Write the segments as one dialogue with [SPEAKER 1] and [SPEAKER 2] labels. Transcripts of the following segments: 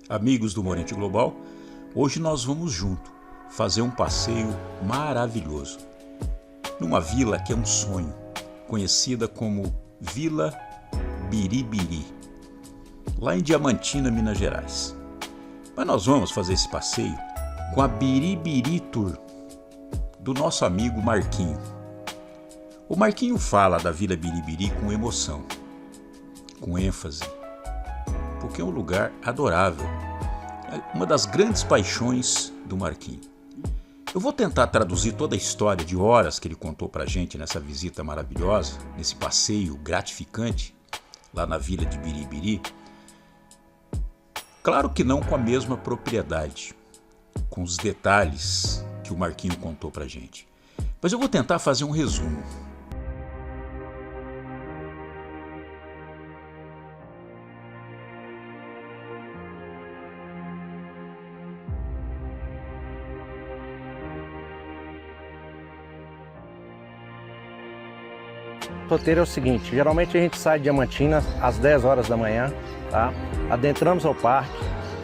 [SPEAKER 1] Amigos do Morente Global, hoje nós vamos junto fazer um passeio maravilhoso numa vila que é um sonho, conhecida como Vila Biribiri, lá em Diamantina, Minas Gerais. Mas nós vamos fazer esse passeio com a Biribiri Tour do nosso amigo Marquinho. O Marquinho fala da Vila Biribiri com emoção, com ênfase, porque é um lugar adorável, é uma das grandes paixões do Marquinho. Eu vou tentar traduzir toda a história de horas que ele contou pra gente nessa visita maravilhosa, nesse passeio gratificante lá na Vila de Biribiri. Claro que não com a mesma propriedade, com os detalhes que o Marquinho contou pra gente, mas eu vou tentar fazer um resumo.
[SPEAKER 2] O roteiro é o seguinte: geralmente a gente sai de Diamantina às 10 horas da manhã, tá? Adentramos ao parque,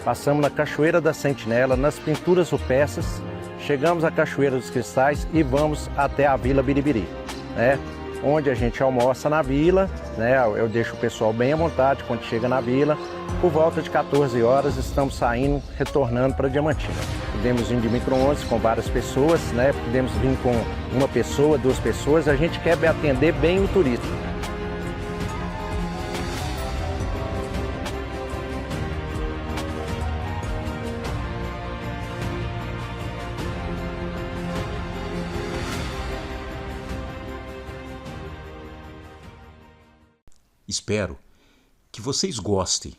[SPEAKER 2] passamos na Cachoeira da Sentinela, nas Pinturas Rupestres, chegamos à Cachoeira dos Cristais e vamos até a Vila Biribiri, né? Onde a gente almoça na vila, né? Eu deixo o pessoal bem à vontade quando chega na vila. Por volta de 14 horas estamos saindo, retornando para Diamantina. Podemos vir de micro-ônibus com várias pessoas, né? Podemos vir com uma pessoa, duas pessoas. A gente quer atender bem o turista.
[SPEAKER 1] Espero que vocês gostem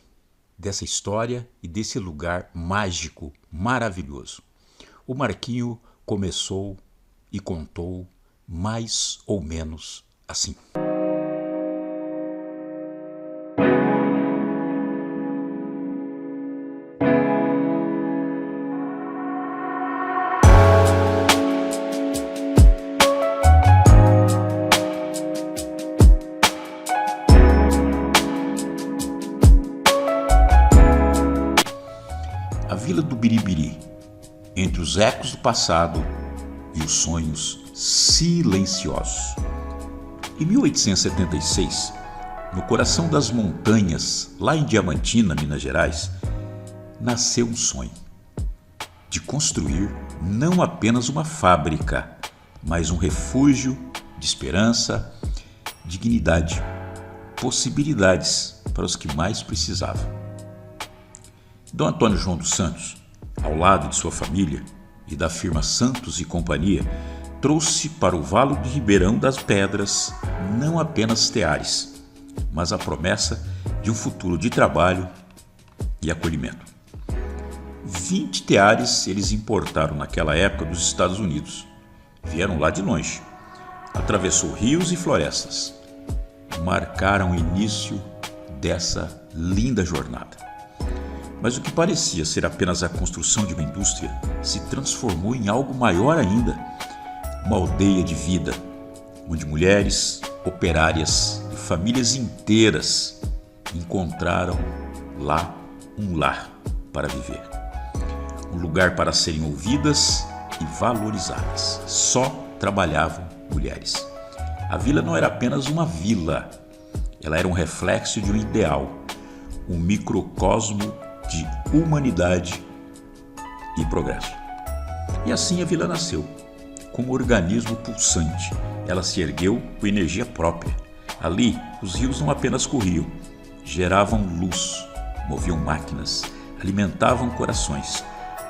[SPEAKER 1] dessa história e desse lugar mágico, maravilhoso. O Marquinho começou e contou mais ou menos assim. A Vila do Biribiri, entre os ecos do passado e os sonhos silenciosos. Em 1876, no coração das montanhas, lá em Diamantina, Minas Gerais, nasceu um sonho de construir não apenas uma fábrica, mas um refúgio de esperança, dignidade, possibilidades para os que mais precisavam. Dom Antônio João dos Santos, ao lado de sua família e da firma Santos e Companhia, trouxe para o Vale de Ribeirão das Pedras não apenas teares, mas a promessa de um futuro de trabalho e acolhimento. 20 teares eles importaram naquela época dos Estados Unidos. Vieram lá de longe, atravessou rios e florestas, marcaram o início dessa linda jornada. Mas o que parecia ser apenas a construção de uma indústria se transformou em algo maior ainda, uma aldeia de vida, onde mulheres, operárias e famílias inteiras encontraram lá um lar para viver, um lugar para serem ouvidas e valorizadas. Só trabalhavam mulheres. A vila não era apenas uma vila, ela era um reflexo de um ideal, um microcosmo de humanidade e progresso. E assim a vila nasceu, como um organismo pulsante. Ela se ergueu com energia própria. Ali, os rios não apenas corriam, geravam luz, moviam máquinas, alimentavam corações.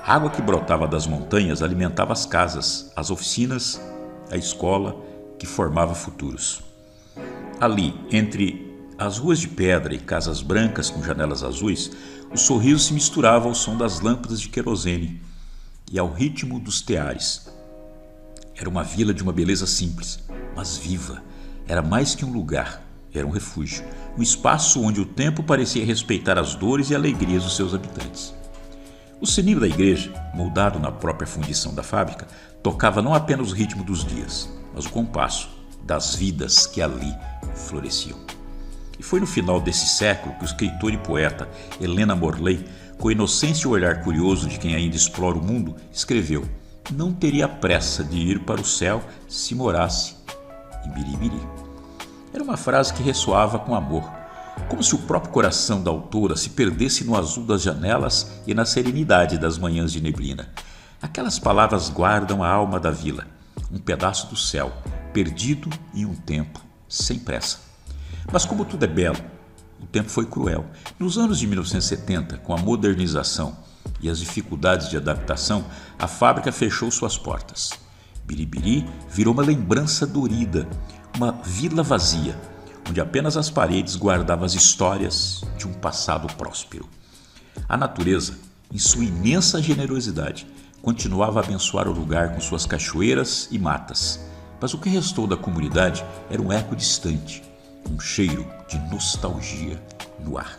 [SPEAKER 1] A água que brotava das montanhas alimentava as casas, as oficinas, a escola que formava futuros. Ali, entre as ruas de pedra e casas brancas com janelas azuis, o sorriso se misturava ao som das lâmpadas de querosene e ao ritmo dos teares. Era uma vila de uma beleza simples, mas viva. Era mais que um lugar, era um refúgio, um espaço onde o tempo parecia respeitar as dores e alegrias dos seus habitantes. O sininho da igreja, moldado na própria fundição da fábrica, tocava não apenas o ritmo dos dias, mas o compasso das vidas que ali floresciam. E foi no final desse século que o escritor e poeta Helena Morley com a inocência e o olhar curioso de quem ainda explora o mundo, escreveu: não teria pressa de ir para o céu se morasse em Biribiri. Era uma frase que ressoava com amor, como se o próprio coração da autora se perdesse no azul das janelas e na serenidade das manhãs de neblina. Aquelas palavras guardam a alma da vila, um pedaço do céu, perdido em um tempo sem pressa. Mas como tudo é belo, o tempo foi cruel. Nos anos de 1970, com a modernização e as dificuldades de adaptação, a fábrica fechou suas portas. Biribiri virou uma lembrança dorida, uma vila vazia, onde apenas as paredes guardavam as histórias de um passado próspero. A natureza, em sua imensa generosidade, continuava a abençoar o lugar com suas cachoeiras e matas, mas o que restou da comunidade era um eco distante, um cheiro de nostalgia no ar.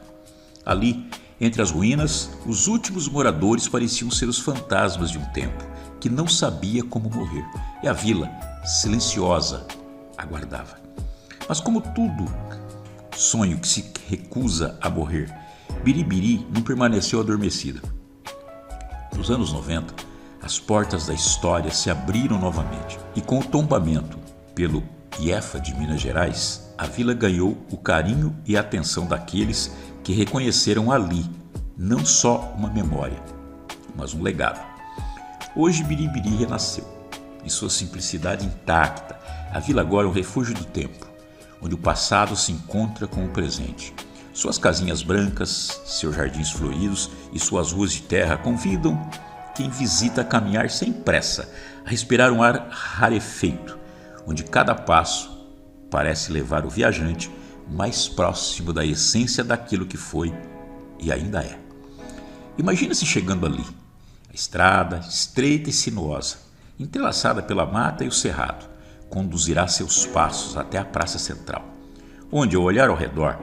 [SPEAKER 1] Ali, entre as ruínas, os últimos moradores pareciam ser os fantasmas de um tempo que não sabia como morrer, e a vila, silenciosa, aguardava. Mas como tudo sonho que se recusa a morrer, Biribiri não permaneceu adormecida. Nos anos 90, as portas da história se abriram novamente, e com o tombamento pelo IEFA de Minas Gerais, a vila ganhou o carinho e a atenção daqueles que reconheceram ali não só uma memória, mas um legado. Hoje Biribiri renasceu, em sua simplicidade intacta. A vila agora é um refúgio do tempo, onde o passado se encontra com o presente. Suas casinhas brancas, seus jardins floridos e suas ruas de terra convidam quem visita a caminhar sem pressa, a respirar um ar rarefeito, onde cada passo parece levar o viajante mais próximo da essência daquilo que foi e ainda é. Imagina-se chegando ali, a estrada estreita e sinuosa, entrelaçada pela mata e o cerrado, conduzirá seus passos até a praça central, onde, ao olhar ao redor,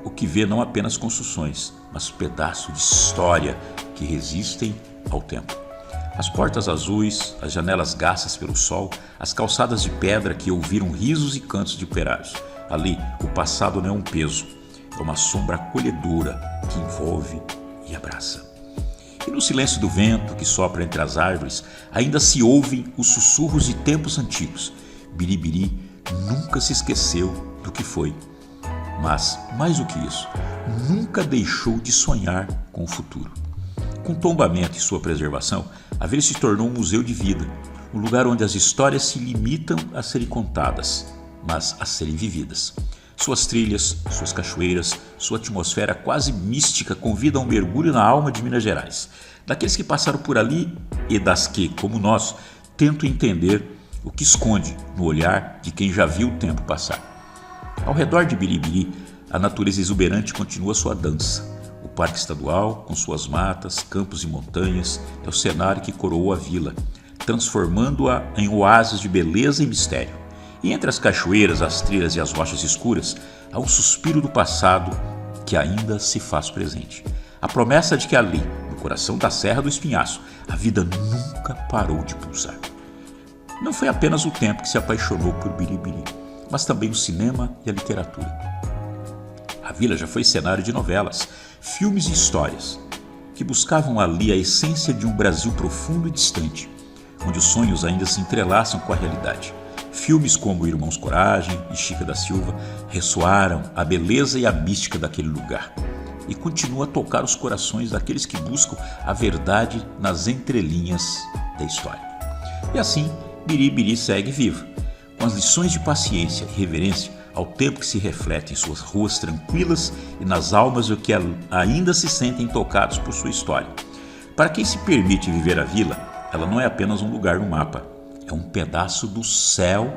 [SPEAKER 1] o que vê não apenas construções, mas pedaços de história que resistem ao tempo. As portas azuis, as janelas gastas pelo sol, as calçadas de pedra que ouviram risos e cantos de operários. Ali, o passado não é um peso, é uma sombra acolhedora que envolve e abraça. E no silêncio do vento que sopra entre as árvores, ainda se ouvem os sussurros de tempos antigos. Biribiri nunca se esqueceu do que foi, mas, mais do que isso, nunca deixou de sonhar com o futuro. Com o tombamento e sua preservação, a vila se tornou um museu de vida, um lugar onde as histórias se limitam a serem contadas, mas a serem vividas. Suas trilhas, suas cachoeiras, sua atmosfera quase mística convidam a um mergulho na alma de Minas Gerais, daqueles que passaram por ali e das que, como nós, tentam entender o que esconde no olhar de quem já viu o tempo passar. Ao redor de Biribiri, a natureza exuberante continua sua dança. O Parque Estadual, com suas matas, campos e montanhas, é o cenário que coroou a vila, transformando-a em oásis de beleza e mistério. E entre as cachoeiras, as trilhas e as rochas escuras, há um suspiro do passado que ainda se faz presente. A promessa de que ali, no coração da Serra do Espinhaço, a vida nunca parou de pulsar. Não foi apenas o tempo que se apaixonou por Biribiri, mas também o cinema e a literatura. A vila já foi cenário de novelas, filmes e histórias que buscavam ali a essência de um Brasil profundo e distante, onde os sonhos ainda se entrelaçam com a realidade. Filmes como Irmãos Coragem e Chica da Silva ressoaram a beleza e a mística daquele lugar e continuam a tocar os corações daqueles que buscam a verdade nas entrelinhas da história. E assim, Biribiri segue viva, com as lições de paciência e reverência ao tempo que se reflete em suas ruas tranquilas e nas almas do que ainda se sentem tocados por sua história. Para quem se permite viver a vila, ela não é apenas um lugar no mapa, é um pedaço do céu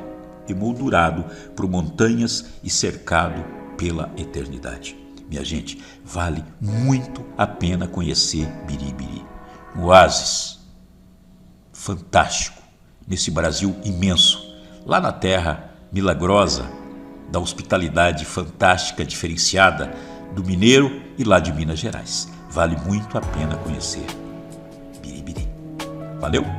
[SPEAKER 1] emoldurado por montanhas e cercado pela eternidade. Minha gente, vale muito a pena conhecer Biribiri. Um oásis fantástico nesse Brasil imenso, lá na terra milagrosa da hospitalidade fantástica, diferenciada do mineiro e lá de Minas Gerais. Vale muito a pena conhecer Biribiri. Valeu!